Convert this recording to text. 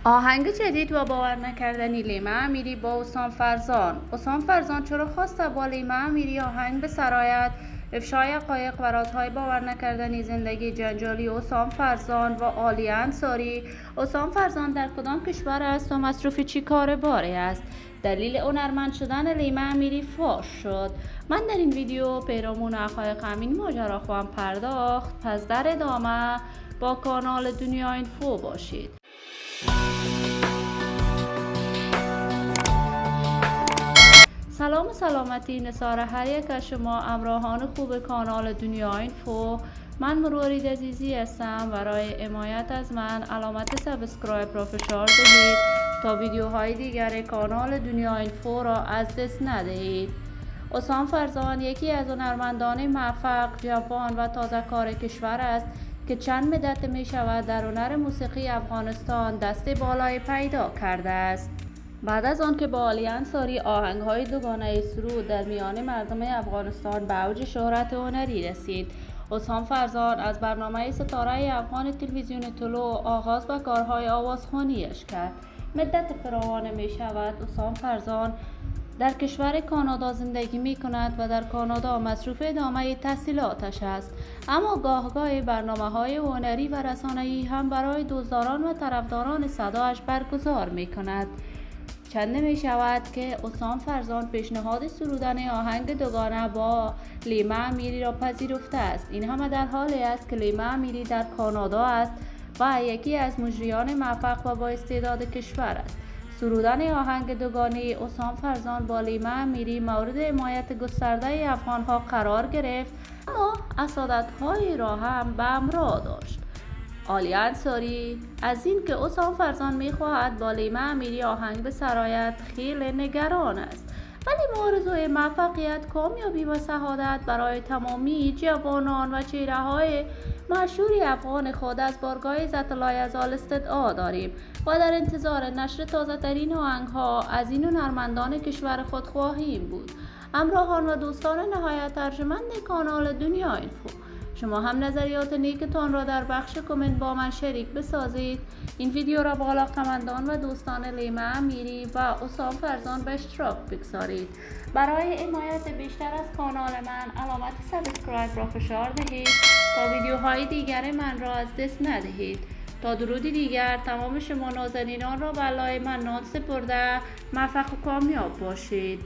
آهنگ جدید و باور نکردنی لیما امیری با حسام فرزان چرا خواست با لیما امیری آهنگ بسراید؟ افشای حقایق و رازهای باور نکردنی زندگی جنجالی حسام فرزان و عالیه انصاری. حسام فرزان در کدام کشور است و مصروف چی کار باره است؟ دلیل هنرمند شدن لیما امیری فاش شد. من در این ویدیو پیرامون حقایق همین ماجرا خواهم پرداخت، پس در ادامه با کانال دنیا اینفو باشید. سلام و سلامتی نثار هر یک از شما همراهان خوب کانال دنیا اینفو. من مروارید عزیزی هستم. برای حمایت از من علامت سابسکرایب را فشار دهید تا ویدیوهای دیگر کانال دنیا اینفو را از دست ندهید. حسام فرزان یکی از هنرمندان موفق، جوان و تازه کار کشور است که چند مدت می شود در هنر موسیقی افغانستان دست بالای پیدا کرده است. بعد از آن که با عالیه انصاری آهنگ‌های دوگانه سرود در میان مردم افغانستان به اوج شهرت هنری رسید، حسام فرزان از برنامه ستاره افغان تلویزیون طلوع آغاز به کارهای آوازخوانیش کرد. مدت فراوان می شود حسام فرزان در کشور کانادا زندگی می کند و در کانادا مصروف ادامه تحصیلاتش است، اما گاه برنامه‌های هنری و رسانه‌ای هم برای دوستداران و طرفداران صدایش برگزار می کند. چند می شود که حسام فرزان پیشنهاد سرودن آهنگ دوگانه با لیما امیری را پذیرفته است. این همه در حالی است که لیما امیری در کانادا است و یکی از مجریان موفق و با استعداد کشور است. سرودن آهنگ دوگانه حسام فرزان با لیما امیری مورد حمایت گسترده افغانها قرار گرفت، اما حسادت‌هایی را هم به همراه داشت. عالیه انصاری از این که حسام فرزان میخواهد با لیما امیری آهنگ بسراید خیلی نگران است، ولی آرزوی موفقیت، کامیابی و سعادت برای تمامی جوانان و چهره‌های مشهور افغان خود از بارگاه عزت الله یزال استدعا داریم و در انتظار نشر تازه‌ترین آهنگ‌ها از این هنرمندان کشور خود خواهیم بود. همراهان و دوستان نهایت ارجمند کانال دنیا اینفو، شما هم نظریات نیکتان را در بخش کامنت با من شریک بسازید. این ویدیو را با علاقه‌مندان و دوستان لیما امیری و حسام فرزان به اشتراک بگذارید. برای حمایت بیشتر از کانال من علامت سابسکرایب را فشار دهید تا ویدیوهای دیگر من را از دست ندهید. تا درودی دیگر تمام شما نازنینان را به الله منان سپرده موفق و کامیاب باشید.